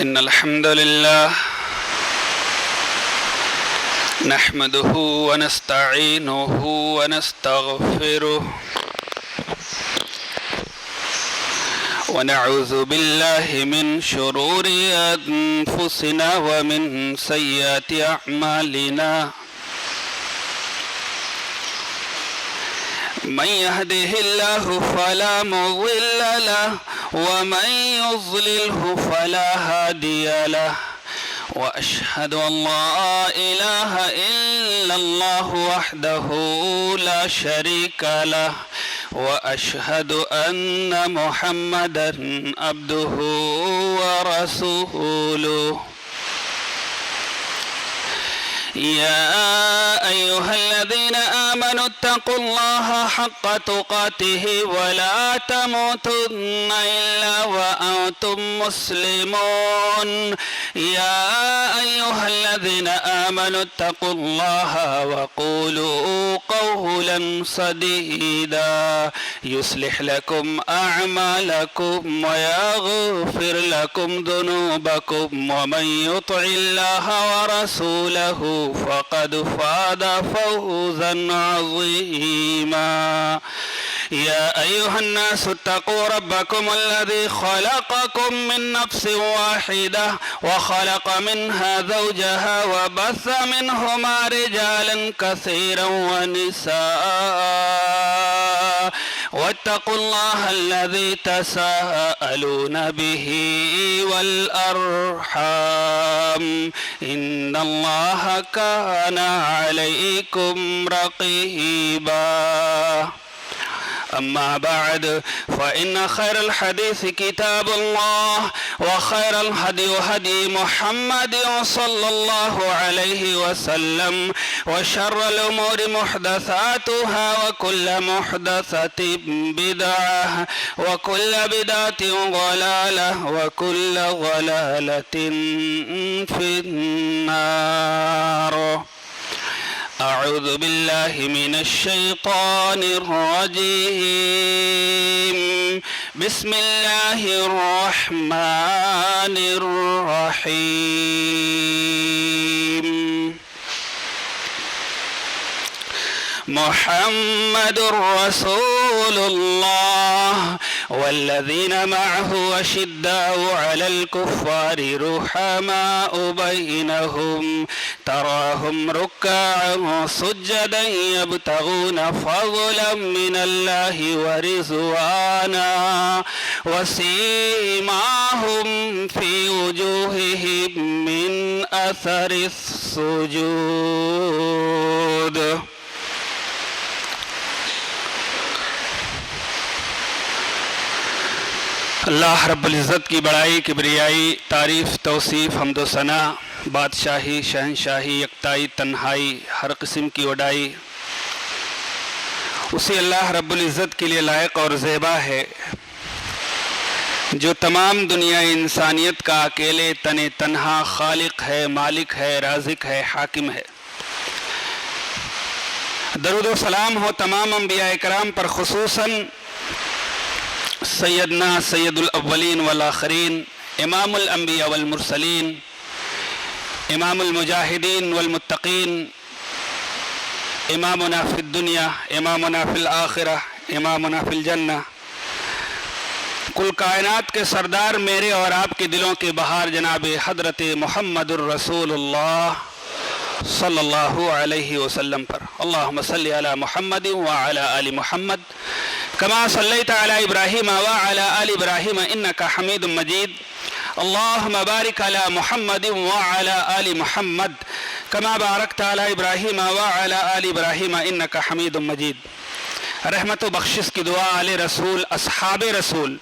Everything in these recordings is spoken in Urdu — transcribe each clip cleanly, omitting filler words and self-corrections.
إن الحمد لله نحمده ونستعينه ونستغفره ونعوذ بالله من شرور أنفسنا ومن سيئات أعمالنا من يهده الله فلا مضل له ومن يضلله فلا هادي له وأشهد أن لا إله إلا الله وحده لا شريك له وأشهد أن محمدا عبده ورسوله يا أيها الذين آمنوا اتقوا الله حق تقاته ولا تموتن إلا وأنتم مسلمون يا أيها الذين آمنوا اتقوا الله وقولوا قولا سديدا يصلح لكم أعمالكم ويغفر لكم ذنوبكم ومن يطع الله ورسوله فقد فاز فوزا عظيما يا أيها الناس اتقوا ربكم الذي خلقكم من نفس واحدة وخلق منها زوجها وبث منهما رجالا كثيرا ونساء واتقوا الله الذي تساءلون به والأرحام إن الله كان عليكم رقيبا أما بعد فإن خير الحديث كتاب الله وخير الهدي هدي محمد صلى الله عليه وسلم وشر الأمور محدثاتها وكل محدثة بدعة وكل بدعة ضلالة وكل ضلالة في النار أعوذ بالله من الشيطان الرجيم بسم الله الرحمن الرحيم محمد رسول الله والذين معه أشداء على الكفار رحماء بينهم تراهم ركعا سجدا يبتغون فضلا من الله ورضوانا وسيماهم في وجوههم من أثر السجود اللہ رب العزت کی بڑائی کبریائی تعریف توصیف حمد و ثنا بادشاہی شہنشاہی یکتائی تنہائی ہر قسم کی وڈائی اسی اللہ رب العزت کے لیے لائق اور زیبا ہے جو تمام دنیا انسانیت کا اکیلے تنہا خالق ہے، مالک ہے، رازق ہے، حاکم ہے۔ درود و سلام ہو تمام انبیاء کرام پر، خصوصاً سیدنا سید الاولین والآخرین، امام الانبیاء والمرسلین، امام المجاہدین والمتقین، امامنا فی الدنیا، امامنا فی الآخرہ، امامنا فی الجنہ، کل کائنات کے سردار میرے اور آپ کے دلوں کے بہار جناب حضرت محمد الرسول اللہ صلی اللہ علیہ وسلم پر۔ اللہم صلی علی محمد وعلی آل محمد كما صليت على إبراهيم وعلى آل إبراهيم إنك حميد مجيد اللهم بارك على محمد وعلى آل محمد كما باركت على إبراهيم وعلى آل إبراهيم إنك حميد مجيد۔ رحمت و بخشش کی دعا آل رسول، اصحاب رسول،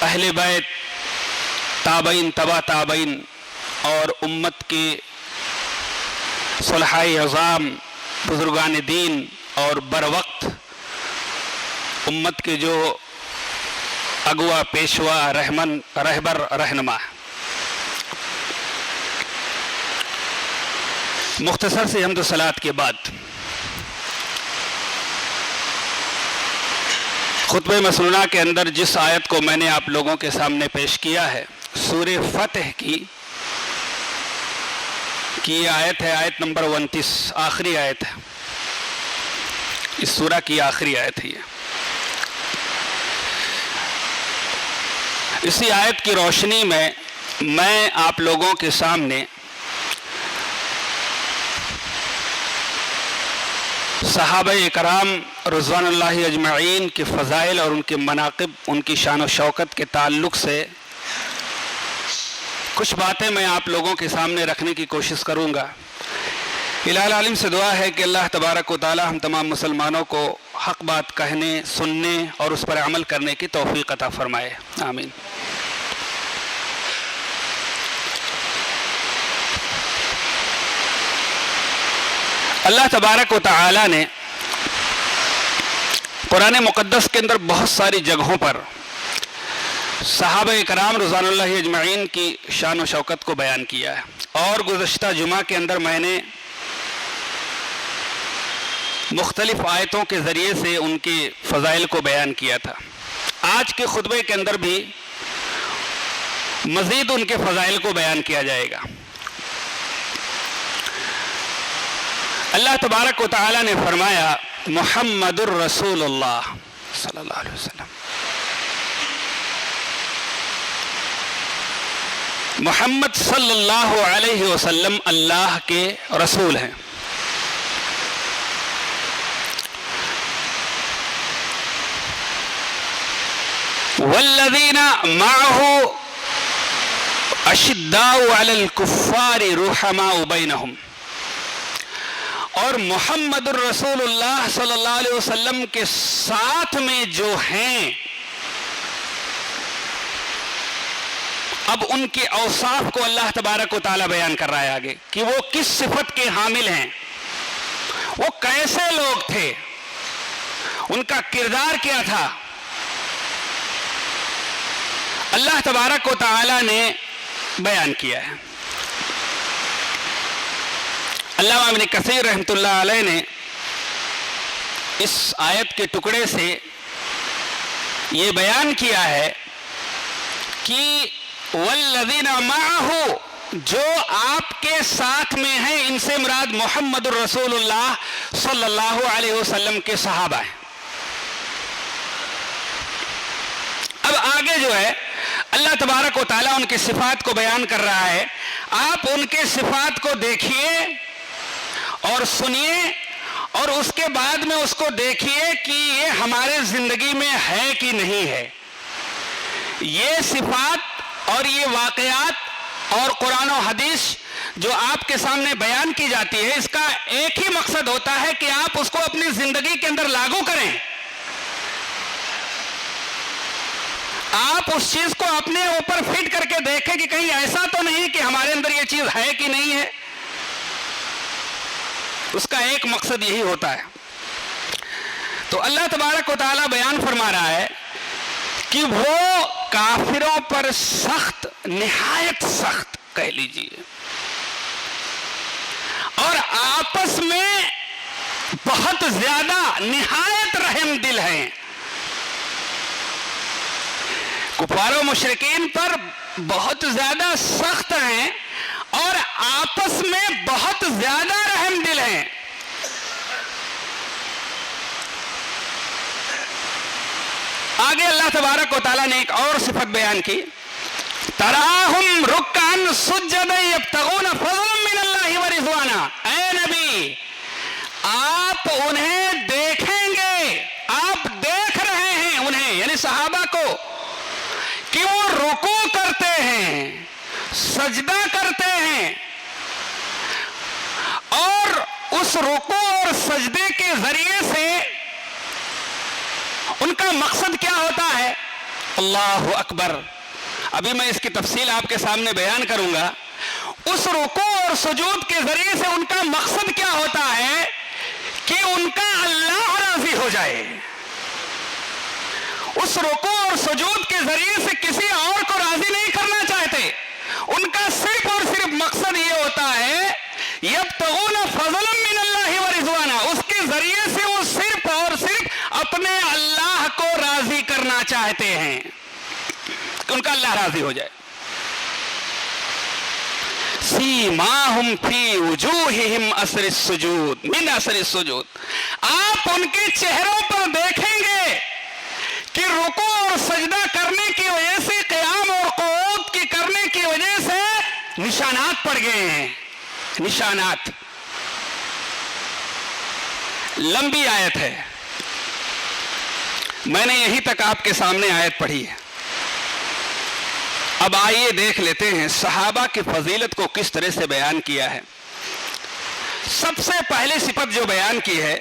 اہل بیت، تابعین، تبع تابعین اور امت کے صلحاء عظام، بزرگان دین اور بروقت امت کے جو اگوا، پیشوا، رہبر، رہنما۔ مختصر سے حمد و صلوات کے بعد خطبہ مسنونہ کے اندر جس آیت کو میں نے آپ لوگوں کے سامنے پیش کیا ہے، سورہ فتح کی یہ آیت ہے، آیت نمبر 29، آخری آیت ہے، اس سورہ کی آخری آیت ہے یہ۔ اسی آیت کی روشنی میں آپ لوگوں کے سامنے صحابہ اکرام رضوان اللہ اجمعین کے فضائل اور ان کے مناقب، ان کی شان و شوکت کے تعلق سے کچھ باتیں میں آپ لوگوں کے سامنے رکھنے کی کوشش کروں گا۔ الہ العالم سے دعا ہے کہ اللہ تبارک و تعالی ہم تمام مسلمانوں کو حق بات کہنے، سننے اور اس پر عمل کرنے کی توفیق عطا فرمائے، آمین۔ اللہ تبارک و تعالی نے قرآن مقدس کے اندر بہت ساری جگہوں پر صحابہ اکرام رضوان اللہ اجمعین کی شان و شوکت کو بیان کیا ہے، اور گزشتہ جمعہ کے اندر میں نے مختلف آیتوں کے ذریعے سے ان کے فضائل کو بیان کیا تھا۔ آج کے خطبے کے اندر بھی مزید ان کے فضائل کو بیان کیا جائے گا۔ اللہ تبارک و تعالی نے فرمایا محمد الرسول اللہ صلی اللہ علیہ وسلم، محمد صلی اللہ علیہ وسلم اللہ کے رسول ہیں۔ والذین معه اشداء علی الکفار رحماء بینہم، اور محمد الرسول اللہ صلی اللہ علیہ وسلم کے ساتھ میں جو ہیں، اب ان کے اوصاف کو اللہ تبارک و تعالی بیان کر رہا ہے آگے کہ وہ کس صفت کے حامل ہیں، وہ کیسے لوگ تھے، ان کا کردار کیا تھا۔ اللہ تبارک و تعالی نے بیان کیا ہے۔ علامہ ابن کثیر رحمۃ اللہ علیہ نے اس آیت کے ٹکڑے سے یہ بیان کیا ہے کہ والذین معہ، جو آپ کے ساتھ میں ہیں، ان سے مراد محمد الرسول اللہ صلی اللہ علیہ وسلم کے صحابہ ہیں۔ اب آگے جو ہے اللہ تبارک و تعالیٰ ان کی صفات کو بیان کر رہا ہے، آپ ان کے صفات کو دیکھیے اور سنیے، اور اس کے بعد میں اس کو دیکھیے کہ یہ ہمارے زندگی میں ہے کہ نہیں ہے۔ یہ صفات اور یہ واقعات اور قرآن و حدیث جو آپ کے سامنے بیان کی جاتی ہے، اس کا ایک ہی مقصد ہوتا ہے کہ آپ اس کو اپنی زندگی کے اندر لاگو کریں، آپ اس چیز کو اپنے اوپر فٹ کر کے دیکھیں کہ کہیں ایسا تو نہیں کہ ہمارے اندر یہ چیز ہے کہ نہیں ہے۔ اس کا ایک مقصد یہی ہوتا ہے۔ تو اللہ تبارک و تعالیٰ بیان فرما رہا ہے کہ وہ کافروں پر سخت، نہایت سخت کہہ لیجیے، اور آپس میں بہت زیادہ نہایت رحم دل ہیں۔ کفار و مشرکین پر بہت زیادہ سخت ہیں اور آپس میں بہت زیادہ رحم دل ہیں۔ آگے اللہ تبارک و تعالیٰ نے ایک اور صفت بیان کی، تراہم رکعا سجدا یبتغون فضلا من اللہ ورضوانا۔ اے نبی، آپ انہیں دیکھیں گے، آپ دیکھ رہے ہیں انہیں، یعنی صحابہ کو، کہ وہ رکوع کرتے ہیں، سجدہ کرتے ہیں، اور اس رکوع اور سجدے کے ذریعے سے ان کا مقصد کیا ہوتا ہے؟ اللہ اکبر۔ ابھی میں اس کی تفصیل آپ کے سامنے بیان کروں گا۔ اس رکوع اور سجود کے ذریعے سے ان کا مقصد کیا ہوتا ہے کہ ان کا اللہ راضی ہو جائے۔ اس رکوع اور سجود کے ذریعے سے کسی اور کو راضی نہیں کرنا چاہتے، ان کا صرف اور صرف مقصد یہ ہوتا ہے یبتغون فضلا من اللہ ورضوانا، اس کے ذریعے سے وہ صرف اور صرف اپنے اللہ کو راضی چاہتے ہیں کہ ان کا اللہ راضی ہو جائے. سیماہم فی وجوہہم اثر السجود من اثر السجود. آپ ان کے چہروں پر دیکھیں گے کہ رکوع اور سجدہ کرنے کی وجہ سے, قیام اور قعود کی کرنے کی وجہ سے نشانات پڑ گئے ہیں. نشانات. لمبی آیت ہے, میں نے یہیں تک آپ کے سامنے آیت پڑھی ہے. اب آئیے دیکھ لیتے ہیں صحابہ کی فضیلت کو کس طرح سے بیان کیا ہے. سب سے پہلی صفت جو بیان کی ہے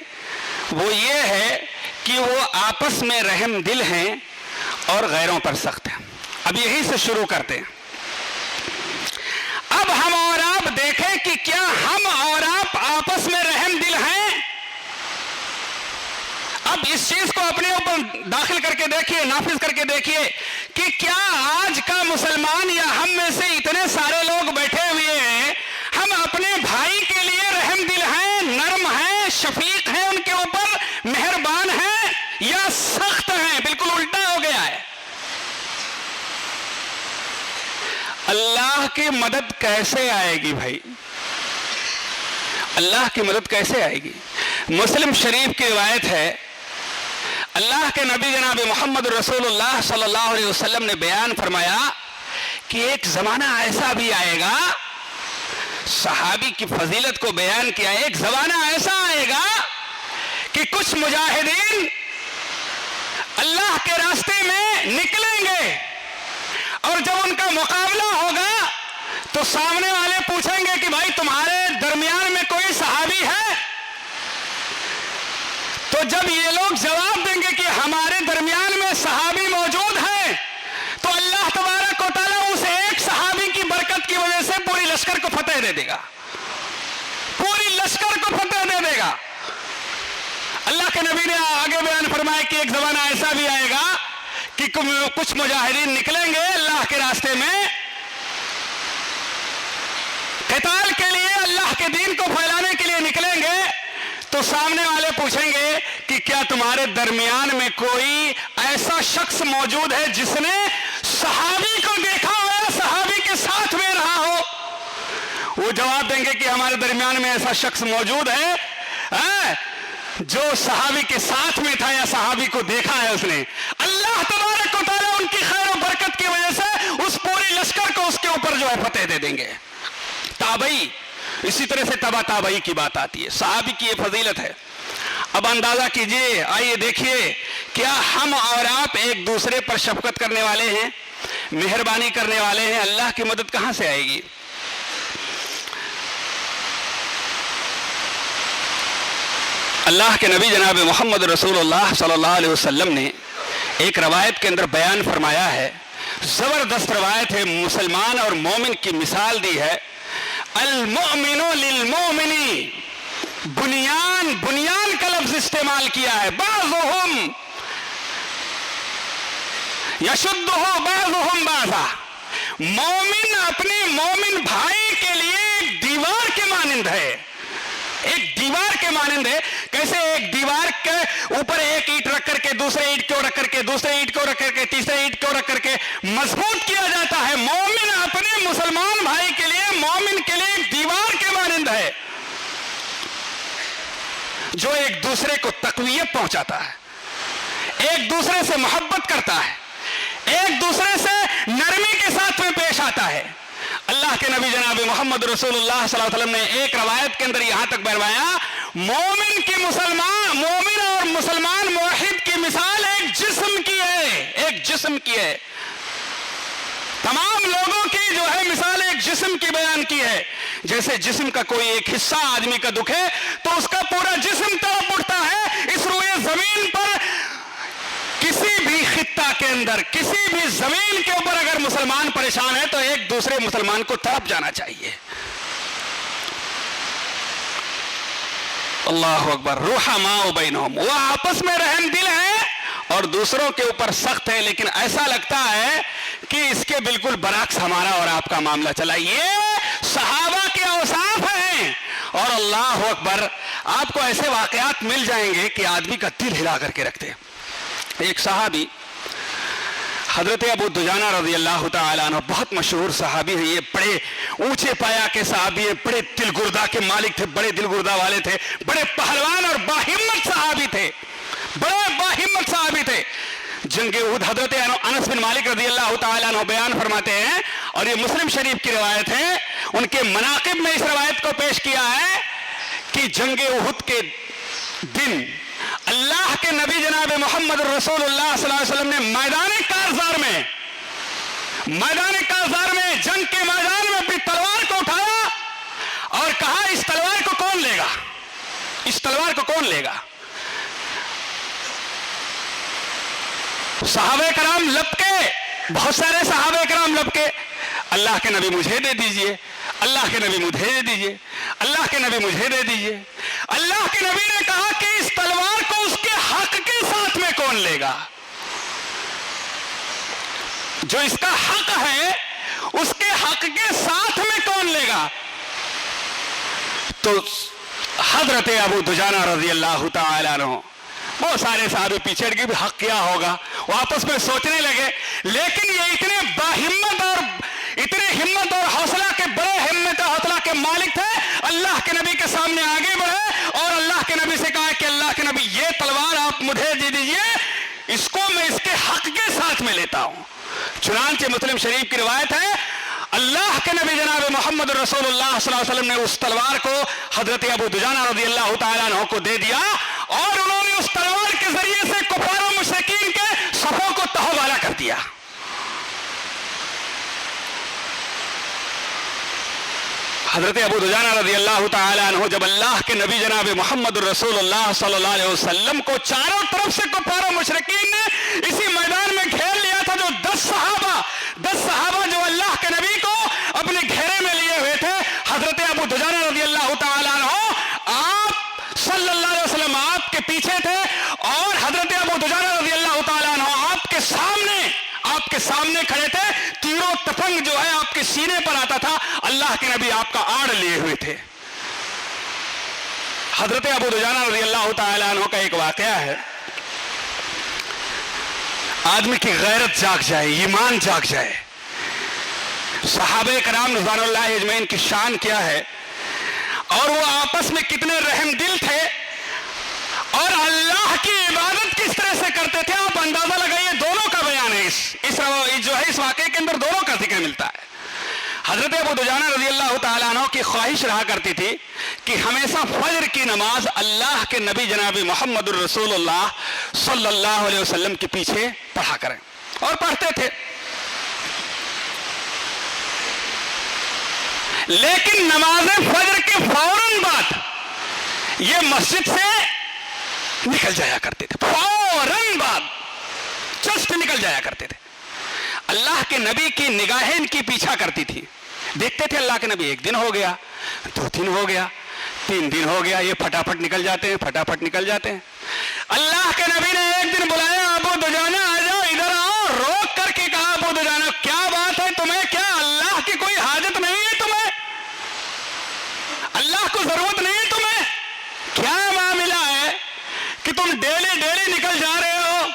وہ یہ ہے کہ وہ آپس میں رحم دل ہیں اور غیروں پر سخت ہیں. اب یہی سے شروع کرتے ہیں. اب ہم اور آپ دیکھیں کہ کیا ہم اور آپ آپس میں رحم دل ہیں؟ اب اس چیز کو اپنے اوپر داخل کر کے دیکھیے, نافذ کر کے دیکھیے کہ کیا آج کا مسلمان یا ہم میں سے اتنے سارے لوگ بیٹھے ہوئے ہیں, ہم اپنے بھائی کے لیے رحم دل ہیں, نرم ہیں, شفیق ہیں, ان کے اوپر مہربان ہیں, یا سخت ہیں؟ بالکل الٹا ہو گیا ہے. اللہ کی مدد کیسے آئے گی بھائی؟ اللہ کی مدد کیسے آئے گی؟ مسلم شریف کی روایت ہے, اللہ کے نبی جناب محمد رسول اللہ صلی اللہ علیہ وسلم نے بیان فرمایا کہ ایک زمانہ ایسا بھی آئے گا, صحابی کی فضیلت کو بیان کیا, ایک زمانہ ایسا آئے گا کہ کچھ مجاہدین اللہ کے راستے میں نکلیں گے اور جب ان کا مقابلہ ہوگا تو سامنے والے پوچھیں گے کہ بھائی تمہارے درمیان میں کوئی صحابی ہے؟ تو جب یہ لوگ جواب دیں گے کہ ہمارے درمیان میں صحابی موجود ہیں, تو اللہ تبارک و تعالیٰ اس ایک صحابی کی برکت کی وجہ سے پوری لشکر کو فتح دے دے گا, پوری لشکر کو فتح دے دے گا. اللہ کے نبی نے آگے بیان فرمایا کہ ایک زمانہ ایسا بھی آئے گا کہ کچھ مجاہدین نکلیں گے اللہ کے راستے میں قتال کے لیے, اللہ کے دین کو پھیلانے کے لیے نکلیں گے, تو سامنے والے پوچھیں گے کہ کیا تمہارے درمیان میں کوئی ایسا شخص موجود ہے جس نے صحابی کو دیکھا ہو یا صحابی کے ساتھ میں رہا ہو؟ وہ جواب دیں گے کہ ہمارے درمیان میں ایسا شخص موجود ہے جو صحابی کے ساتھ میں تھا یا صحابی کو دیکھا ہے اس نے. اللہ تبارک و تعالیٰ ان کی خیر و برکت کی وجہ سے اس پوری لشکر کو اس کے اوپر جو ہے فتح دے دیں گے. تابعی, اسی طرح سے تبا تابعی کی بات آتی ہے. صحابی کی یہ فضیلت ہے. اب اندازہ کیجئے, آئیے دیکھیے, کیا ہم اور آپ ایک دوسرے پر شفقت کرنے والے ہیں, مہربانی کرنے والے ہیں؟ اللہ کی مدد کہاں سے آئے گی؟ اللہ کے نبی جناب محمد رسول اللہ صلی اللہ علیہ وسلم نے ایک روایت کے اندر بیان فرمایا ہے, زبردست روایت ہے, مسلمان اور مومن کی مثال دی ہے. المؤمن للمؤمن, بنیان کا لفظ استعمال کیا ہے. بعضهم یشدہ بعضهم بعضا, مومن اپنے مومن بھائی کے لیے ایک دیوار کے مانند ہے, ایک دیوار کے مانند ہے. کیسے؟ ایک دیوار کے اوپر ایک اینٹ رکھ کر کے, دوسرے اینٹ کو رکھ کر کے, دوسرے اینٹ کو رکھ کر کے, تیسرے اینٹ کو رکھ کر کے مضبوط کیا جاتا ہے. مومن اپنے مسلمان بھائی کے لیے, مومن کے لیے ایک دیوار کے مانند ہے جو ایک دوسرے کو تقویت پہنچاتا ہے, ایک دوسرے سے محبت کرتا ہے, ایک دوسرے سے نرمی کے ساتھ میں پیش آتا ہے. اللہ کے نبی جناب محمد رسول اللہ صلی اللہ علیہ وسلم نے ایک روایت کے اندر یہاں تک فرمایا, مومن کی مسلمان, مومن اور مسلمان موحد کی مثال ایک جسم کی ہے, ایک جسم کی ہے. تمام لوگوں کی جو ہے مثال ایک جسم کی بیان کی ہے. جیسے جسم کا کوئی ایک حصہ آدمی کا دکھے تو اس کا پورا جسم تڑپ اٹھتا ہے. اس روئے زمین پر کسی بھی خطہ کے اندر, کسی بھی زمین کے اوپر اگر مسلمان پریشان ہے تو ایک دوسرے مسلمان کو تڑپ جانا چاہیے. اللہ اکبر. رحماء بینہم, وہ آپس میں رحم دل ہیں اور دوسروں کے اوپر سخت ہے, لیکن ایسا لگتا ہے کہ اس کے بالکل برعکس ہمارا اور آپ کا معاملہ چلا. یہ صحابہ کے اوصاف ہیں. اور اللہ اکبر, آپ کو ایسے واقعات مل جائیں گے کہ آدمی کا دل ہلا کر کے رکھتے ہیں. ایک صحابی حضرت ابو دجانہ رضی اللہ تعالیٰ عنہ بہت مشہور صحابی ہیں. یہ بڑے اونچے پایا کے صحابی ہیں, بڑے دل گردہ کے مالک تھے, بڑے دل گردہ والے تھے, بڑے پہلوان اور باہمت صحابی تھے, بڑے باہمت صحابی تھے. جنگ احد حضرت انس بن مالک رضی اللہ تعالیٰ عنہ بیان فرماتے ہیں, اور یہ مسلم شریف کی روایت ہے, ان کے مناقب میں اس روایت کو پیش کیا ہے کہ جنگ احد کے دن اللہ کے نبی جناب محمد رسول اللہ صلی اللہ علیہ وسلم نے میدان کارزار میں جنگ کے میدان میں اپنی تلوار کو اٹھایا اور کہا اس تلوار کو کون لے گا, اس تلوار کو کون لے گا. صحابہ کرام لپکے, بہت سارے صحابہ کرام لپکے, اللہ کے نبی مجھے دے دیجئے, اللہ کے نبی مجھے دے دیجئے, اللہ کے نبی مجھے دے دیجئے. اللہ کے نبی نے کہا کہ اس تلوار کو اس کے حق کے ساتھ میں کون لے گا, جو اس کا حق ہے اس کے حق کے ساتھ میں کون لے گا. تو حضرت ابو دجانہ رضی اللہ تعالیٰ عنہ, بہت سارے صحابے پیچھے کے بھی حق کیا ہوگا, وہ آپس میں سوچنے لگے. لیکن یہ اتنے باہمت اور اتنے ہمت اور حوصلہ کے, بڑے ہمت اور حوصلہ کے مالک تھے, اللہ کے نبی کے سامنے آگے بڑھے اور اللہ کے نبی سے کہا کہ اللہ کے نبی یہ تلوار آپ مجھے دے دیجئے, اس کو میں اس کے حق کے ساتھ میں لیتا ہوں. چنانچہ مسلم شریف کی روایت ہے, اللہ کے نبی جناب محمد رسول اللہ صلی اللہ علیہ وسلم نے اس تلوار کو حضرت ابو دجانہ رضی اللہ تعالیٰ عنہ کو دے دیا, اور انہوں نے اس تلوار کے ذریعے سے کفار و مشرکین کے صفوں کو تہوالا کر دیا. حضرت ابو دجانہ رضی اللہ تعالیٰ عنہ جب اللہ کے نبی جناب محمد رسول اللہ صلی اللہ علیہ وسلم کو چاروں طرف سے کفار و مشرکین نے اسی میدان میں گھیر لیا تھا, جو 10 صحابہ جو اللہ کے نبی کو اپنے گھیرے میں لیے ہوئے تھے, حضرت ابو دجانہ رضی اللہ تعالیٰ عنہ آپ صلی اللہ علیہ وسلم آپ کے پیچھے تھے, اور حضرت ابو دجانہ رضی اللہ تعالیٰ عنہ آپ کے سامنے کھڑے تھے. تیروں تفنگ جو ہے آپ کے سینے پر آتا تھا, اللہ کے نبی آپ کا آڑ لیے ہوئے تھے. حضرت ابو دجانہ رضی اللہ تعالیٰ عنہ کا ایک واقعہ ہے, آدمی کی غیرت جاگ جائے, ایمان جاگ جائے. صحابہ کرام رضوان اللہ اجمعین کی شان کیا ہے, اور وہ آپس میں کتنے رحم دل تھے, اور اللہ کی عبادت کس طرح سے کرتے تھے, آپ اندازہ لگائیے. دونوں کا بیان ہے, اس واقعے کے اندر دونوں کا ذکر ملتا ہے. حضرت ابو دجانہ رضی اللہ تعالیٰ عنہ کی خواہش رہا کرتی تھی کہ ہمیشہ فجر کی نماز اللہ کے نبی جناب محمد الرسول اللہ صلی اللہ علیہ وسلم کے پیچھے پڑھا کریں, اور پڑھتے تھے. لیکن نماز فجر کے فوراً بعد یہ مسجد سے نکل جایا کرتے تھے, فوراً بعد جسٹ نکل جایا کرتے تھے. اللہ کے نبی کی نگاہیں ان کی پیچھا کرتی تھی, دیکھتے تھے اللہ کے نبی, 1 دن ہو گیا, 2 دن ہو گیا, 3 دن ہو گیا, یہ پھٹافٹ نکل جاتے ہیں. اللہ کے نبی نے ایک دن بلایا, ابو دجانہ آ جاؤ, ادھر آؤ. روک کر کے کہا, ابو دجانہ کیا بات ہے تمہیں, کیا اللہ کی کوئی حاجت نہیں ہے تمہیں, اللہ کو ضرورت نہیں ہے تمہیں, کیا معاملہ ہے کہ تم ڈیلی نکل جا رہے ہو,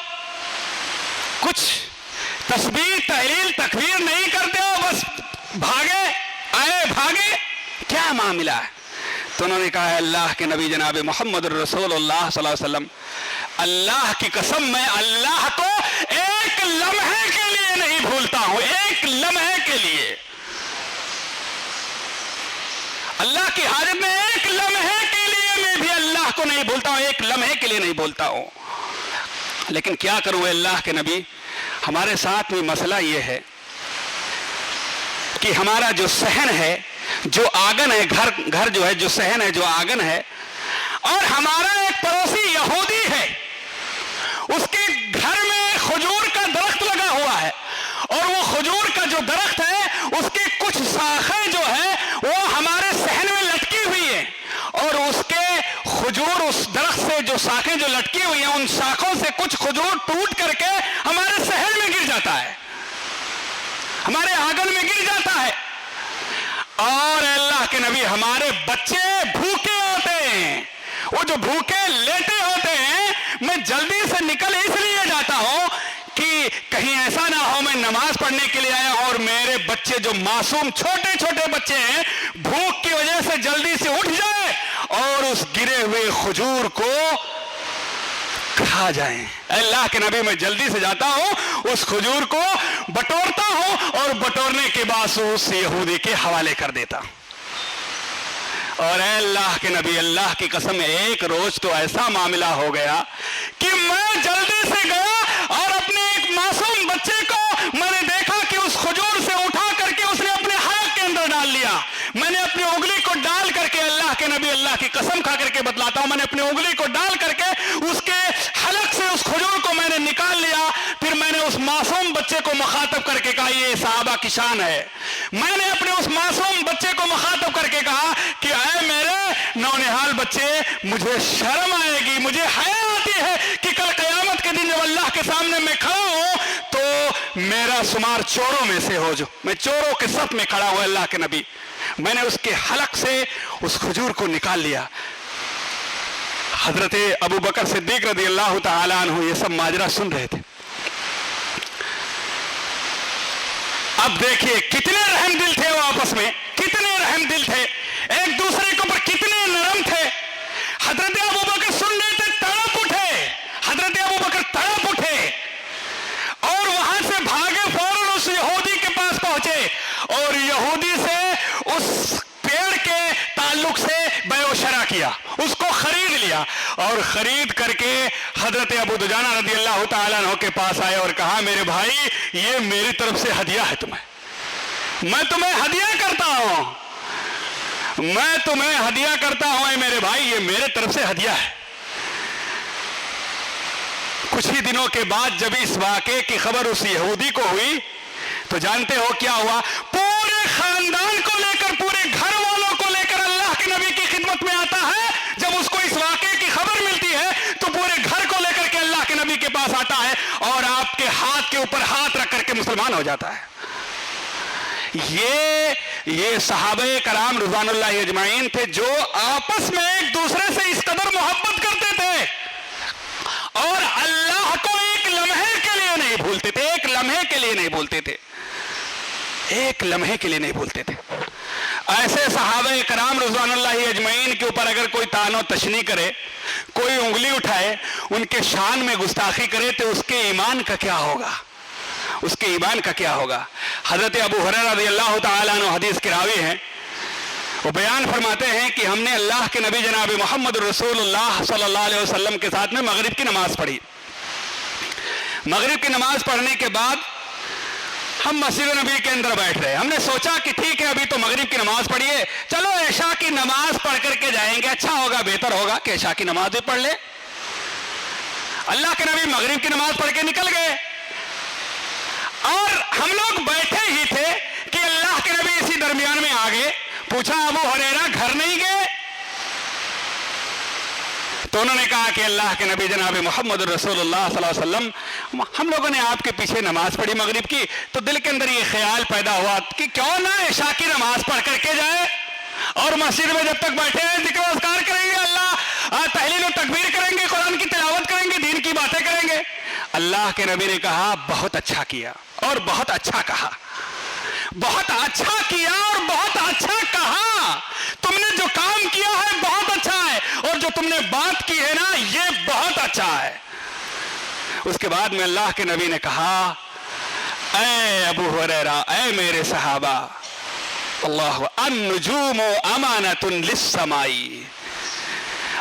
کچھ تسبیح تحلیل تکبیر نہیں کرتے ہو, بس بھاگے, کیا معاملہ ہے. تو انہوں نے کہا, اللہ کے نبی جناب محمد الرسول اللہ صلی اللہ علیہ وسلم, اللہ کی قسم میں اللہ کو ایک لمحے کے لیے نہیں بھولتا ہوں, ایک لمحے کے لیے. اللہ کی حاجت میں ایک لمحے کے لیے میں بھی اللہ کو نہیں بھولتا ہوں, ایک لمحے کے لیے نہیں بھولتا ہوں. لیکن کیا کروں اللہ کے نبی, ہمارے ساتھ بھی مسئلہ یہ ہے کہ ہمارا جو صحن ہے, جو آنگن ہے, گھر جو ہے, جو صحن ہے, جو آنگن ہے, اور ہمارا ایک پڑوسی یہودی ہے, اس کے گھر میں کھجور کا درخت لگا ہوا ہے, اور وہ کھجور کا جو درخت ہے اس کی کچھ شاخیں جو ہے وہ ہمارے صحن میں لٹکی ہوئی ہے, اور اس کے کھجور, اس درخت سے جو شاخیں جو لٹکی ہوئی ہیں, ان شاخوں سے کچھ کھجور ٹوٹ کر کے ہمارے صحن میں گر جاتا ہے, ہمارے آنگن میں گر جاتا ہے. اور اللہ کے نبی, ہمارے بچے بھوکے ہوتے ہیں, وہ جو بھوکے لیٹے ہوتے ہیں, میں جلدی سے نکل اس لیے جاتا ہوں کہ کہیں ایسا نہ ہو میں نماز پڑھنے کے لیے آیا ہوں اور میرے بچے جو معصوم چھوٹے چھوٹے بچے ہیں بھوک کی وجہ سے جلدی سے اٹھ جائے اور اس گرے ہوئے کھجور کو کھا جائیں. اللہ کے نبی میں جلدی سے جاتا ہوں اس کھجور کو بٹورتا ہوں اور بٹورنے کے بعد اس یہودی کے حوالے کر دیتا ہوں. اور اے اللہ کے نبی, اللہ کی قسم ایک روز تو ایسا معاملہ ہو گیا کہ میں جلدی سے گیا اور اپنے ایک معصوم بچے کو میں نے دیکھا کہ اس کھجور سے اٹھا کر کے اس نے اپنے حلق کے اندر ڈال لیا. میں نے اپنی انگلی کو ڈال کر کے, اللہ کے نبی اللہ کی قسم کھا کر کے بتلاتا ہوں, میں نے اپنی انگلی کو ڈال کر کے اس کے حلق سے اس کھجور کو میں نے نکال لیا. پھر میں نے اس معصوم بچے کو مخاطب کر کے کہا یہ صحابہ کی شان ہے. میں نے اپنے اس معصوم بچے کو مخاطب کر کے کہا کہ اے میرے نونہال بچے, مجھے شرم آئے گی, مجھے حیا آتی ہے کہ کل قیامت کے دن جب اللہ کے سامنے میں کھڑا ہوں تو میرا شمار چوروں میں سے ہو, جو میں چوروں کے صف میں کھڑا ہوں. اللہ کے نبی, میں نے اس کے حلق سے اس کھجور کو نکال لیا. حضرت ابو بکر صدیق رضی اللہ تعالیٰ عنہ یہ سب ماجرا سن رہے تھے. اب دیکھیے کتنے رحم دل تھے وہ آپس میں, کتنے رحم دل تھے, ایک دوسرے کے اوپر کتنے نرم تھے. حضرت ابو بکر سن رہے تھے, تڑپ اٹھے, حضرت ابو بکر تڑپ اٹھے اور وہاں سے بھاگے, فوراً اس یہودی کے پاس پہنچے اور یہودی سے اس پیڑ کے تعلق سے بیع و شرع کیا, اس کو خرید لیا اور خرید کر کے حضرت ابو دجانہ رضی اللہ تعالیٰ عنہ کے پاس آئے اور کہا میرے بھائی یہ میری طرف سے ہدیہ ہے تمہیں, میں تمہیں ہدیہ کرتا ہوں, میں تمہیں ہدیہ کرتا ہوں اے میرے بھائی, یہ میرے طرف سے ہدیہ ہے. کچھ ہی دنوں کے بعد جب اس واقعے کی خبر اس یہودی کو ہوئی تو جانتے ہو کیا ہوا, پورے خاندان کو لے کر, پورے گھر والوں کو لے کر اللہ کے نبی کی خدمت میں آتا ہے. جب اس کو اس واقعے کی خبر ملتی ہے تو پورے گھر کو لے کر کے اللہ کے نبی کے پاس آتا ہے اور آپ کے ہاتھ کے اوپر ہاتھ رکھ کر کے مسلمان ہو جاتا ہے. یہ صحابہ کرام رضوان اللہ اجمعین تھے جو آپس میں ایک دوسرے سے اس قدر محبت کرتے تھے اور اللہ کو ایک لمحے کے لیے نہیں بھولتے تھے, ایک لمحے کے لیے نہیں بھولتے تھے, ایک لمحے کے لیے نہیں بھولتے تھے. ایسے صحابہ کرام رضوان اللہ اجمعین کے اوپر اگر کوئی طعن و تشنیع کرے, کوئی انگلی اٹھائے, ان کے شان میں گستاخی کرے تو اس کے ایمان کا کیا ہوگا, اس کے ایمان کا کیا ہوگا. حضرت ابو ہریرہ رضی اللہ تعالیٰ عنہ حدیث کے راوی ہیں, وہ بیان فرماتے ہیں کہ ہم نے اللہ کے نبی جناب محمد رسول اللہ صلی اللہ علیہ وسلم کے ساتھ میں مغرب کی نماز پڑھی. مغرب کی نماز پڑھنے کے بعد ہم مسجد نبی کے اندر بیٹھ رہے. ہم نے سوچا کہ ٹھیک ہے ابھی تو مغرب کی نماز پڑھیے, چلو عشاء کی نماز پڑھ کر کے جائیں گے, اچھا ہوگا, بہتر ہوگا کہ عشاء کی نماز بھی پڑھ لے. اللہ کے نبی مغرب کی نماز پڑھ کے نکل گئے اور ہم لوگ بیٹھے ہی تھے کہ اللہ کے نبی اسی درمیان میں آ گئے. پوچھا ابو ہریرہ گھر نہیں گئے؟ تو انہوں نے کہا کہ اللہ کے نبی جناب محمد رسول اللہ صلی اللہ علیہ وسلم, ہم لوگوں نے آپ کے پیچھے نماز پڑھی مغرب کی, تو دل کے اندر یہ خیال پیدا ہوا کہ کیوں نہ عشاء کی نماز پڑھ کر کے جائے اور مسجد میں جب تک بیٹھے ہیں ذکر و اذکار کریں گے, اللہ تحلیل و تکبیر کریں گے, قرآن کی تلاوت کریں گے, دین کی باتیں کریں گے. اللہ کے نبی نے کہا بہت اچھا کیا اور بہت اچھا کہا, بہت اچھا کیا اور بہت اچھا کہا. تم نے جو کام کیا ہے بہت اچھا ہے اور جو تم نے بات کی ہے نا یہ بہت اچھا ہے. اس کے بعد میں اللہ کے نبی نے کہا اے ابو ہریرہ, اے میرے صحابہ, اللہ النجوم امانۃ للسماء.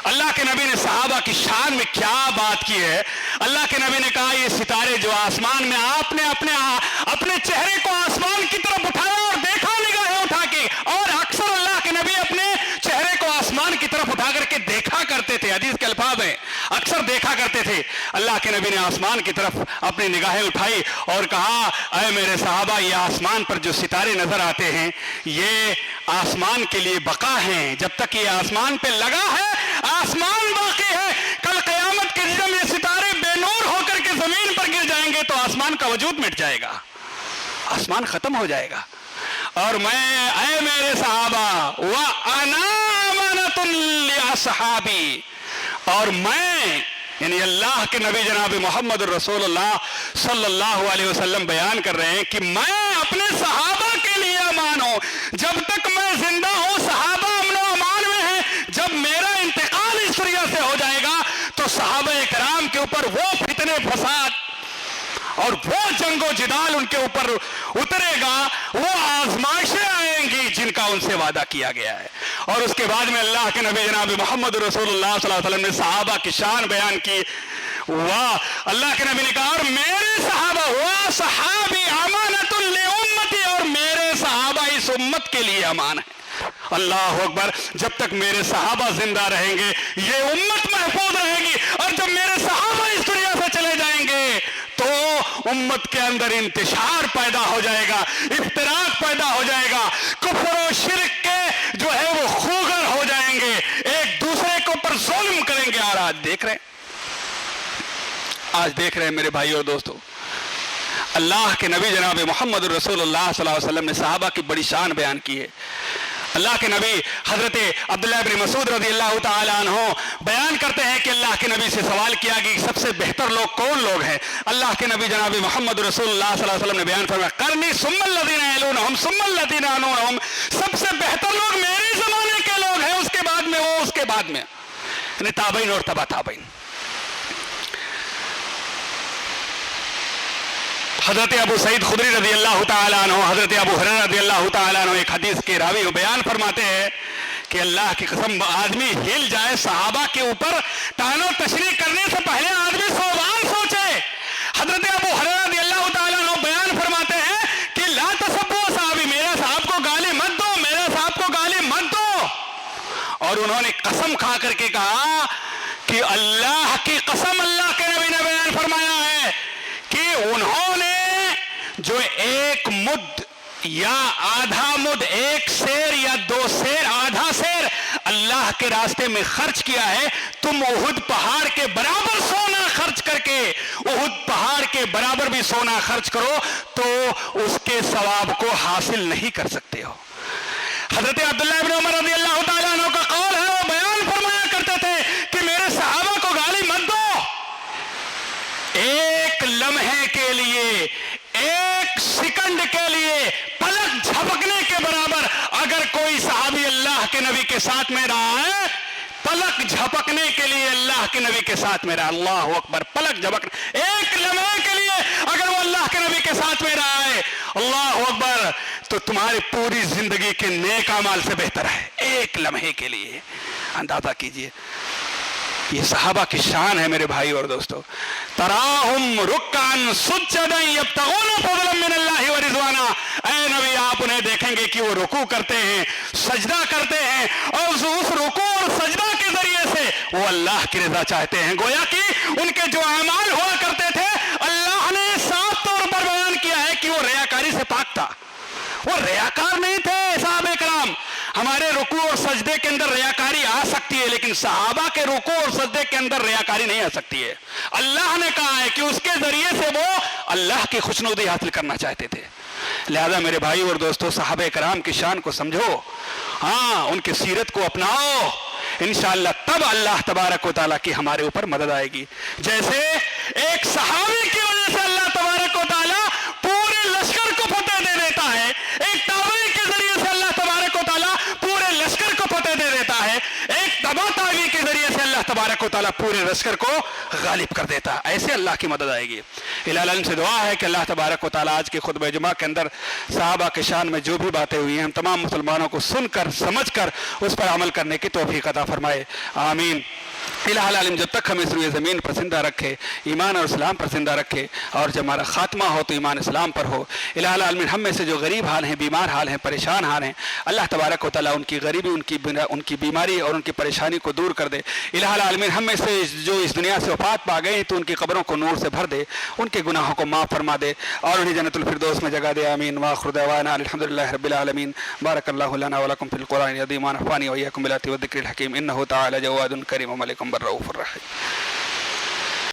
اللہ کے نبی نے صحابہ کی شان میں کیا بات کی ہے. اللہ کے نبی نے کہا یہ ستارے جو آسمان میں, آپ نے اپنے چہرے کو آسمان کی طرف اٹھایا اور دیکھا نگاہیں اٹھا کے, اور اکثر اللہ کے نبی اپنے چہرے کو آسمان کی طرف اٹھا کر کے دیکھا کرتے تھے. حدیث کے الفاظ ہیں اکثر دیکھا کرتے تھے. اللہ کے نبی نے آسمان کی طرف اپنی نگاہیں اٹھائی اور کہا اے میرے صحابہ یہ آسمان پر جو ستارے نظر آتے ہیں یہ آسمان کے لیے بقا ہیں. جب تک یہ آسمان پہ لگا ہے آسمان باقی ہے. کل قیامت کے دن یہ ستارے بے نور ہو کر کے زمین پر گر جائیں گے تو آسمان کا وجود مٹ جائے گا, آسمان ختم ہو جائے گا. اور میں اے میرے صحابہ وَأَنَا أَمَانَةٌ لِأَصْحَابِي, اور میں یعنی اللہ کے نبی جناب محمد الرسول اللہ صلی اللہ علیہ وسلم بیان کر رہے ہیں کہ میں اپنے صحابہ کے لیے امان ہوں، جب تک میں زندہ ہوں صحابہ امن و امان میں ہیں، جب میرا انتقال اس دنیا سے ہو جائے گا تو صحابہ کرام کے اوپر وہ فتنے فساد اور وہ جنگ و جدال ان کے اوپر اترے گا، وہ آزمائشیں آئیں گی جن کا ان سے وعدہ کیا گیا ہے۔ اور اس کے بعد میں اللہ کے نبی جناب محمد رسول اللہ صلی اللہ علیہ وسلم نے صحابہ کی شان بیان کی۔ واہ، اللہ کے نبی نے کہا اور میرے صحابہ، واہ صحابی امانۃ لامتی، اور میرے صحابہ اس امت کے لیے امان ہے۔ اللہ اکبر، جب تک میرے صحابہ زندہ رہیں گے یہ امت محفوظ رہے گی، اور جب میرے صحابہ اس دنیا سے چلے جائیں گے تو امت کے اندر انتشار پیدا ہو جائے گا، افتراق پیدا ہو جائے گا، کفر و شرک کے جو ہے وہ خوگر ہو جائیں گے، ایک دوسرے کے اوپر ظلم کریں گے۔ اور آج دیکھ رہے ہیں میرے بھائی اور دوستو، اللہ کے نبی جناب محمد رسول اللہ صلی اللہ علیہ وسلم نے صحابہ کی بڑی شان بیان کی ہے۔ اللہ کے نبی حضرت عبداللہ بن مسعود رضی اللہ تعالیٰ عنہ بیان کرتے ہیں کہ اللہ کے نبی سے سوال کیا کہ سب سے بہتر لوگ کون لوگ ہیں؟ اللہ کے نبی جناب محمد رسول اللہ صلی اللہ علیہ وسلم نے بیان فرمایا قرنی ثم الذین یلونہم ثم الذین یلونہم، سب سے بہتر لوگ میرے زمانے کے لوگ ہیں، اس کے بعد میں وہ، اس کے بعد میں، یعنی تابعین اور تبع تابعین۔ حضرت ابو سعید خدری رضی اللہ تعالیٰ عنہ، حضرت ابو ہریرہ رضی اللہ تعالیٰ عنہ ایک حدیث کے راوی بیان فرماتے ہیں کہ اللہ کی قسم آدمی ہل جائے صحابہ کے اوپر طعن و تشریح کرنے سے پہلے آدمی 100 بار سوچے۔ حضرت ابو ہریرہ رضی اللہ تعالیٰ عنہ بیان فرماتے ہیں کہ لا تسبوا صحابی، میرے صاحب کو گالی مت دو، میرے صاحب کو گالی مت دو۔ اور انہوں نے قسم کھا کر کے کہا کہ اللہ کی قسم، اللہ کے نبی نے بیان فرمایا ہے کہ انہوں نے جو ایک مد یا آدھا مد، ایک سیر یا 2 سیر، آدھا سیر اللہ کے راستے میں خرچ کیا ہے، تم احد پہاڑ کے برابر سونا خرچ کر کے، احد پہاڑ کے برابر بھی سونا خرچ کرو تو اس کے ثواب کو حاصل نہیں کر سکتے ہو۔ حضرت عبداللہ بن عمر رضی اللہ تعالیٰ عنہ کا قول ہے، وہ بیان فرمایا کرتے تھے کہ میرے صحابہ کو گالی مت دو، ایک لمحے کے لیے، ایک سیکنڈ کے لیے، پلک جھپکنے کے برابر اگر کوئی صحابی اللہ کے نبی کے ساتھ میں رہا ہے، پلک جھپکنے کے لیے اللہ کے نبی کے ساتھ میں رہا، اللہ اکبر، پلک جھپکنے ایک لمحے کے لیے اگر وہ اللہ کے نبی کے ساتھ میں رہا ہے، اللہ اکبر، تو تمہاری پوری زندگی کے نیک اعمال سے بہتر ہے، ایک لمحے کے لیے۔ اندازہ کیجئے، یہ صحابہ کی شان ہے میرے بھائی اور دوستو۔ تراہم رکعا سجدا یبتغون فضلا من اللہ ورضوانا، اے نبی آپ انہیں دیکھیں گے کہ وہ رکوع کرتے ہیں، سجدہ کرتے ہیں، اور اس رکوع اور سجدہ کے ذریعے سے وہ اللہ کی رضا چاہتے ہیں۔ گویا کہ ان کے جو اعمال ہوا کرتے تھے اللہ نے صاف طور پر بیان کیا ہے کہ وہ ریاکاری سے پاک تھا، وہ ریاکار نہیں تھے صحابہ کرام۔ ہمارے رکوع اور سجدے کے اندر ریاکاری آ سکتی ہے، لیکن صحابہ کے رکوع اور سجدے کے اندر ریاکاری نہیں آ سکتی ہے۔ اللہ نے کہا ہے کہ اس کے ذریعے سے وہ اللہ کی خوشنودی حاصل کرنا چاہتے تھے۔ لہذا میرے بھائی اور دوستو، صحابہ کرام کی شان کو سمجھو، ہاں ان کی سیرت کو اپناؤ، انشاءاللہ تب اللہ تبارک و تعالیٰ کی ہمارے اوپر مدد آئے گی۔ جیسے ایک صحابی کی وجہ سے اللہ تبارک و تعالیٰ پورے لشکر کو فتح دے دیتا ہے، ایک تابعی کے ذریعے سے اللہ تبارک و تعالیٰ پورے لشکر کو فتح دے دیتا ہے، ایک تبع تابعی کے ذریعے سے اللہ تبارک و تعالیٰ پورے لشکر کو غالب کر دیتا ہے۔ ایسے اللہ کی مدد آئے گی۔ الہ العالمین سے دعا ہے کہ اللہ تبارک و تعالیٰ آج کے خطبہ جمعہ کے اندر صحابہ کے شان میں جو بھی باتیں ہوئی ہیں ہم تمام مسلمانوں کو سن کر سمجھ کر اس پر عمل کرنے کی توفیق عطا فرمائے، آمین۔ الہ العالمین جب تک ہم اس روئے زمین پر زندہ رکھے، ایمان اور اسلام پر زندہ رکھے، اور جب ہمارا خاتمہ ہو تو ایمان اسلام پر ہو۔ الہ العالمین ہم میں سے جو غریب حال ہیں، بیمار حال ہیں، پریشان حال ہیں، اللہ تبارک و تعالیٰ ان کی غریبی، ان کی بیماری اور ان کی پریشانی کو دور کر دے۔ الہ العالمین ہم میں سے جو اس دنیا سے وفات پا گئے ہیں تو ان کی قبروں کو نور سے بھر دے، ان کے گناہوں کو معاف فرما دے اور انہیں جنت الفردوس میں جگہ دے، آمین۔ وآخر دعوانا الحمدللہ رب العالمین۔ بارک اللہ لنا ولکم فی القرآن العظیم ونفعنی وإیاکم بالآیات والذکر الحکیم، انہ تعالی جواد کریم ملک بر رؤوف الرحیم۔